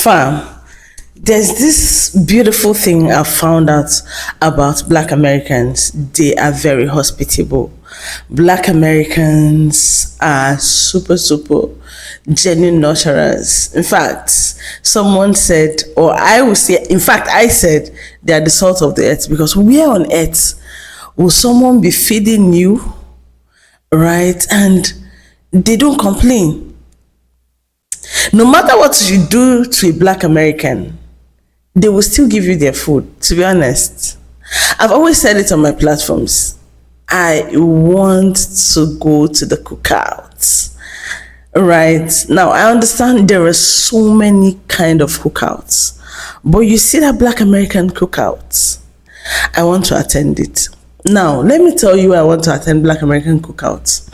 Fam, there's this beautiful thing I found out about Black Americans. They are very hospitable. Black Americans are super, super genuine nurturers. In fact, someone said, or I will say, in fact, I said, they are the salt of the earth, because where on earth will someone be feeding you, right? And they don't complain. No matter what you do to a Black American, they will still give you their food, to be honest. I've always said it on my platforms. I want to go to the Cookout. Right. Now, I understand there are so many kind of cookouts, but you see that Black American cookout, I want to attend it. Now, let me tell you, I want to attend Black American cookout.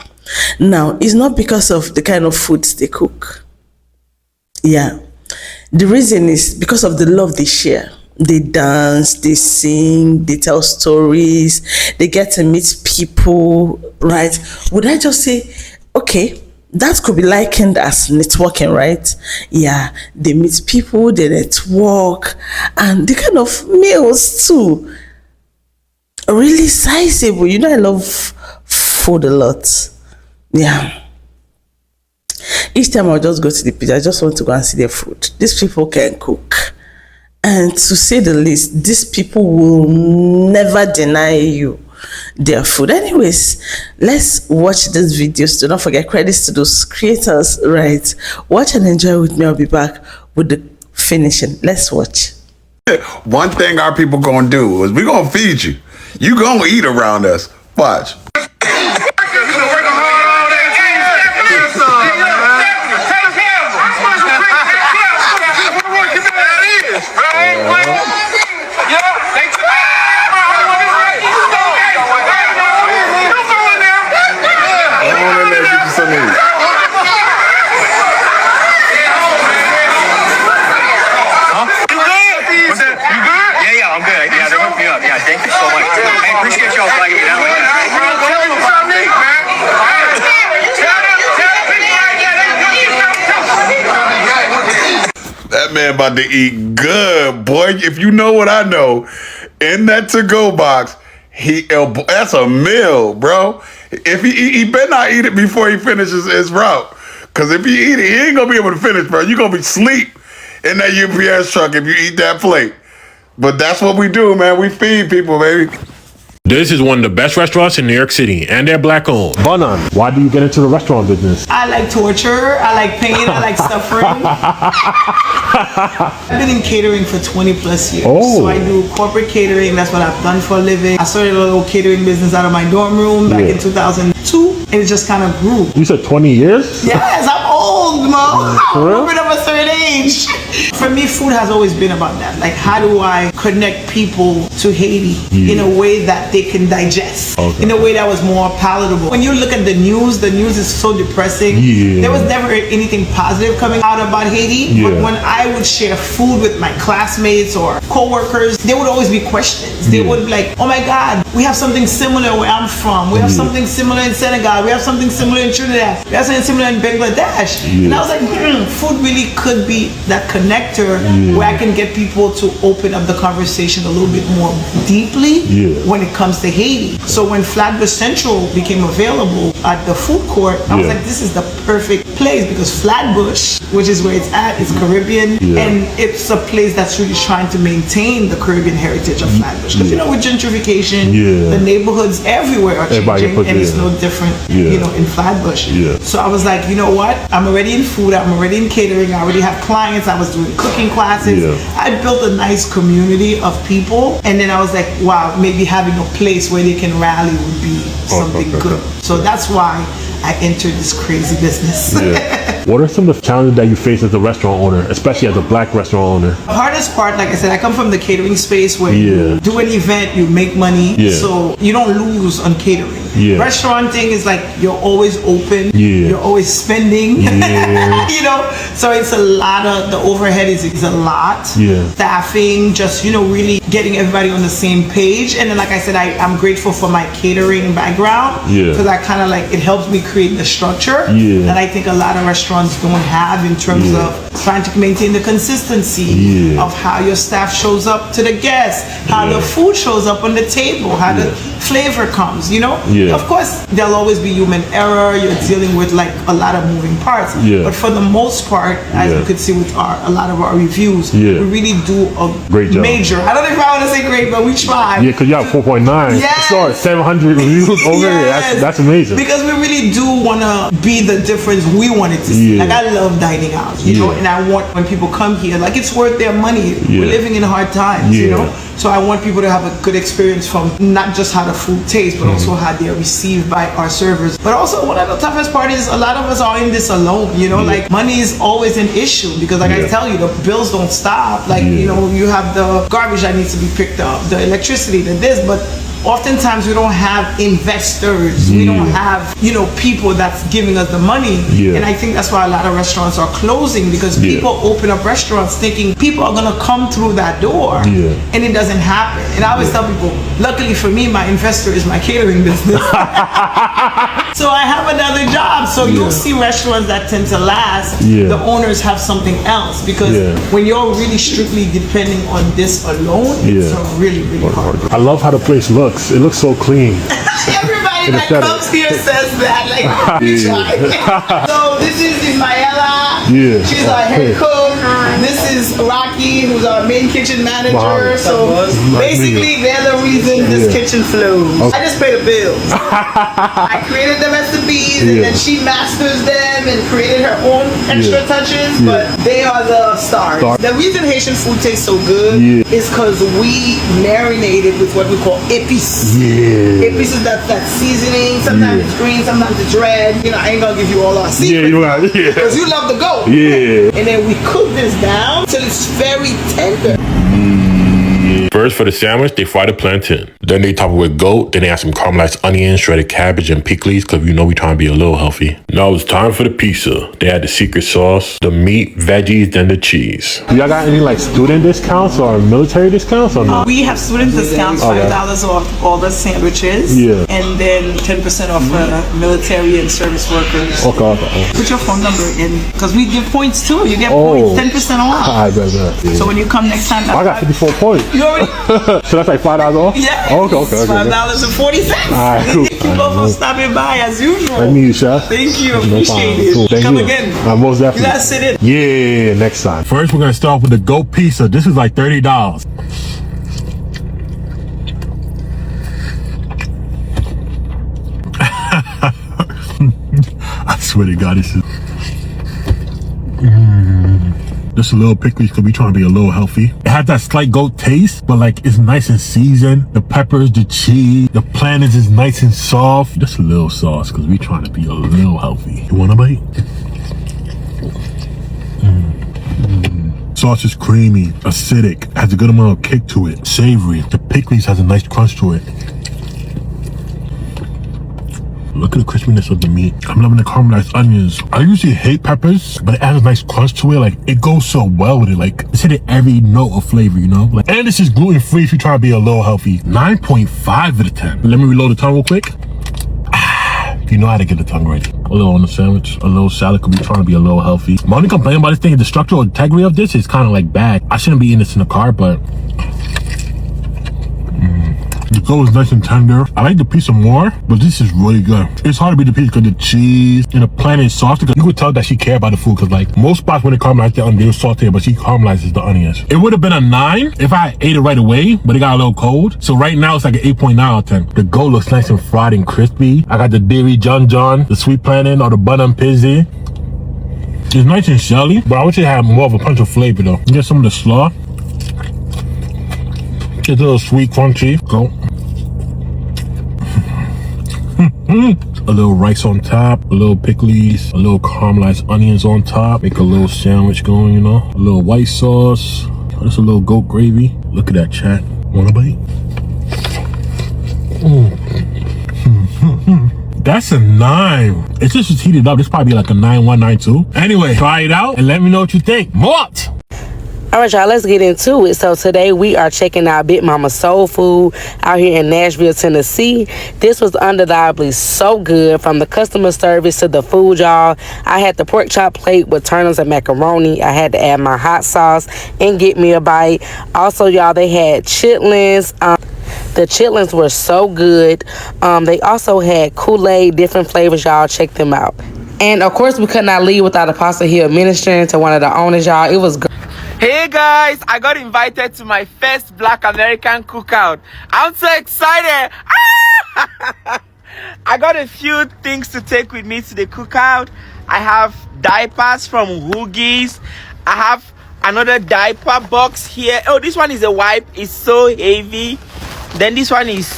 Now, it's not because of the kind of foods they cook. Yeah. The reason is because of the love they share. They dance, they sing, they tell stories, they get to meet people, right? Would I just say, okay, that could be likened as networking, right? Yeah, they meet people, they network, and the kind of meals too. Really sizable. You know, I love food a lot. Yeah. Each time I'll just go to the pizza, I just want to go and see their food. These people can cook. And to say the least, these people will never deny you their food. Anyways, let's watch these videos. Do not forget, credits to those creators, right? Watch and enjoy with me. I'll be back with the finishing. Let's watch. One thing our people gonna do is we gonna feed you. You gonna eat around us. Watch. Thank you so much. I appreciate y'all flagging me down like that. That man about to eat good, boy. If you know what I know, in that to-go box, that's a meal, bro. If he better not eat it before he finishes his route. Because if he eat it, he ain't going to be able to finish, bro. You're going to be asleep in that UPS truck if you eat that plate. But that's what we do, man. We feed people, baby. This is one of the best restaurants in New York City, and they're Black owned. Banan, why do you get into the restaurant business? I like torture, I like pain, I like suffering. I've been in catering for 20 plus years. So I do corporate catering, that's what I've done for a living. I started a little catering business out of my dorm room back in 2002, and it just kind of grew. You said 20 years? Yes, I'm old, Mo. I'm moving of a certain age. For me, food has always been about that. Like, how do I connect people to Haiti in a way that they can digest, in a way that was more palatable? When you look at the news is so depressing. There was never anything positive coming out about Haiti, but when I would share food with my classmates or co-workers, there would always be questions. They would be like, oh my God, we have something similar where I'm from. We have something similar in Senegal. We have something similar in Trinidad. We have something similar in Bangladesh. And I was like, food really could be that connector where I can get people to open up the conversation a little bit more deeply when it comes to Haiti. So when Flatbush Central became available at the food court, I was like, this is the perfect place, because Flatbush, which is where it's at, is Caribbean, and it's a place that's really trying to maintain the Caribbean heritage of Flatbush. Because you know, with gentrification, the neighborhoods everywhere are changing, and it's no different, you know, in Flatbush. So I was like, you know what? I'm already in food. I'm already in catering. I already have clients. I was doing cooking classes. I built a nice community of people, and then I was like, wow, maybe having a place where they can rally would be something good. So that's why I entered this crazy business. What are some of the challenges that you face as a restaurant owner, especially as a Black restaurant owner? The hardest part, like I said, I come from the catering space where you do an event, you make money, so you don't lose on catering. Restauranting is like you're always open, you're always spending, you know, so it's a lot of, the overhead is a lot. Staffing, just, you know, really getting everybody on the same page. And then, like I said, I'm grateful for my catering background, because I kind of like, it helps me create the structure that I think a lot of restaurants restaurants don't have in terms of trying to maintain the consistency of how your staff shows up to the guests, how the food shows up on the table, how the flavor comes, you know? Of course, there'll always be human error. You're dealing with like a lot of moving parts. But for the most part, as you could see with a lot of our reviews, we really do a great job. major. I don't know if I want to say great, but we try. Yeah, because you have 4.9. Yes. Sorry, 700 reviews over here. That's amazing. Because we really do want to be the difference we wanted to see. Like, I love dining out, you know, and I want when people come here, like, it's worth their money. We're living in hard times, you know. So I want people to have a good experience from not just how the food tastes, but also how they're received by our servers. But also, one of the toughest part is a lot of us are in this alone, you know, like money is always an issue because like I tell you, the bills don't stop. Like, you know, you have the garbage that needs to be picked up, the electricity, the this, but oftentimes we don't have investors. We don't have, you know, people that's giving us the money. And I think that's why a lot of restaurants are closing because people open up restaurants thinking people are going to come through that door and it doesn't happen. And I always tell people, luckily for me, my investor is my catering business. So I have another job. So you'll see restaurants that tend to last. The owners have something else because when you're really strictly depending on this alone, it's really, really hard. I love how the place looks. It looks so clean. Everybody that comes here says that. Like, so this is Ismaela. She's our head cook. This is Rocky, who's our main kitchen manager. So basically, they're the reason this kitchen flows. I just pay the bills. I created the recipes, and then she masters them and created her own extra touches. But they are the stars. The reason Haitian food tastes so good is because we marinated with what we call épices. Épices is that seasoning. Sometimes it's green, sometimes it's red. You know, I ain't gonna give you all our secrets. Because you love the goat. And then we cook this down till it's very tender. First, for the sandwich, they fry the plantain. Then they top it with goat. Then they add some caramelized onions, shredded cabbage, and pickles, because you know we trying to be a little healthy. Now it's time for the pizza. They add the secret sauce, the meat, veggies, then the cheese. Y'all got any like student discounts or military discounts or no? We have student discounts, $5 off all the sandwiches, and then 10% off for military and service workers. Put your phone number in, because we give points too. You get points, 10% off. I bet. So when you come next time, I got 54 points. You already? So that's like $5 off? Yeah. Okay. $5.40. All right, cool. Thank you both for stopping by as usual. Let me use chef. Thank you. No Appreciate problem. it. Cool. Thank Come you. again. Most definitely. You gotta sit in. Yeah, next time. First, we're gonna start off with the goat pizza. This is like $30. I swear to God, this is. Just a little pickles because we trying to be a little healthy. It has that slight goat taste, but like it's nice and seasoned. The peppers, the cheese, the plantains is nice and soft. Just a little sauce because we trying to be a little healthy. You want a bite? Sauce is creamy, acidic, has a good amount of kick to it, savory. The pickles has a nice crunch to it. Look at the crispiness of the meat. I'm loving the caramelized onions. I usually hate peppers, but it adds a nice crunch to it. Like, it goes so well with it. Like, it's hitting every note of flavor, you know? Like, and this is gluten-free if you're trying to be a little healthy. 9.5 out of 10. Let me reload the tongue real quick. You know how to get the tongue ready. A little on the sandwich, a little salad because we're trying to be a little healthy. My only complaint about this thing is the structural integrity of this is kind of like bad. I shouldn't be eating this in the car, but the goat is nice and tender. I like the pizza more, but this is really good. It's hard to beat the pizza because the cheese and the plantain is soft. Because you could tell that she cared about the food because like most spots when they caramelize the onion, they saute it, but she caramelizes the onions. It would have been a 9 if I ate it right away, but it got a little cold. So right now it's like an 8.9 out of 10. The goat looks nice and fried and crispy. I got the dairy John, the sweet plantain or the bun and pizzy. It's nice and shelly, but I wish it had more of a punch of flavor though. You get some of the slaw. It's a little sweet, crunchy. Go. A little rice on top, a little pickles, a little caramelized onions on top. Make a little sandwich going, you know. A little white sauce. Just a little goat gravy. Look at that, chat. Want a bite? That's a 9. It's just heated up. This probably like a 9.1, 9.2. Anyway, try it out and let me know what you think. Mort! All right, y'all, let's get into it. So today we are checking out Big Mama Soul Food out here in Nashville, Tennessee. This was undeniably so good, from the customer service to the food, y'all. I had the pork chop plate with turnips and macaroni. I had to add my hot sauce and get me a bite. Also, y'all, they had chitlins. The chitlins were so good. They also had Kool-Aid, different flavors, y'all. Check them out. And of course, we could not leave without Apostle here ministering to one of the owners, y'all. It was great. Hey guys, I got invited to my first Black American cookout. I'm so excited. I got a few things to take with me to the cookout. I have diapers from Huggies. I have another diaper box here. Oh, this one is a wipe. It's so heavy. Then this one is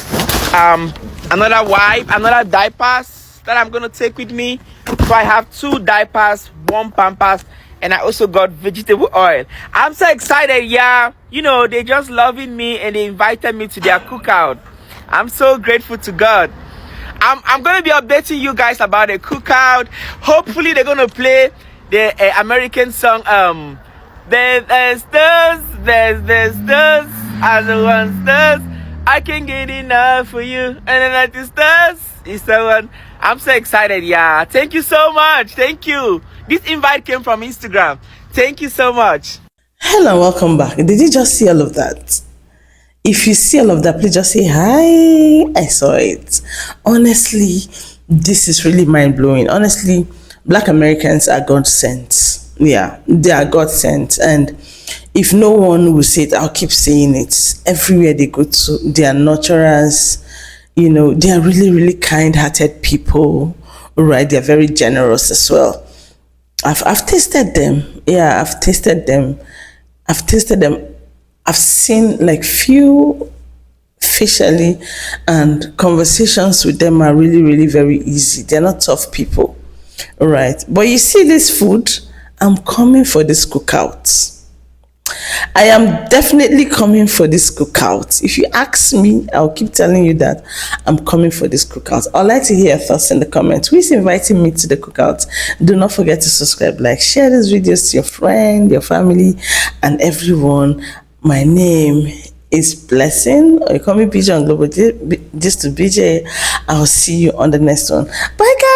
another wipe, another diapers that I'm gonna take with me. So I have 2 diapers, 1 Pampers, and I also got vegetable oil. I'm so excited, yeah. You know, they just loving me and they invited me to their cookout. I'm so grateful to God. I'm gonna be updating you guys about the cookout. Hopefully they're gonna play the American song there's those are the ones those I can get enough for you, and then I just is the one. I'm so excited, yeah. Thank you so much. Thank you. This invite came from Instagram. Thank you so much. Hello, welcome back. Did you just see all of that? If you see all of that, please just say hi. I saw it. Honestly, this is really mind-blowing. Honestly, Black Americans are God sent. Yeah, they are God sent. And if no one will say it, I'll keep saying it. Everywhere they go to, they are nurturers. You know, they are really, really kind-hearted people. Right? They are very generous as well. I've tasted them. Yeah, I've tasted them. I've seen like few facially, and conversations with them are really, really very easy. They're not tough people. All right. But you see this food, I'm coming for this cookout. I am definitely coming for this cookout. If you ask me, I'll keep telling you that I'm coming for this cookout. I'd like to hear your thoughts in the comments. Who is inviting me to the cookout? Do not forget to subscribe, like, share these videos to your friend, your family, and everyone. My name is Blessing, or you call me BJ on Global Just to BJ. I'll see you on the next one. Bye, guys.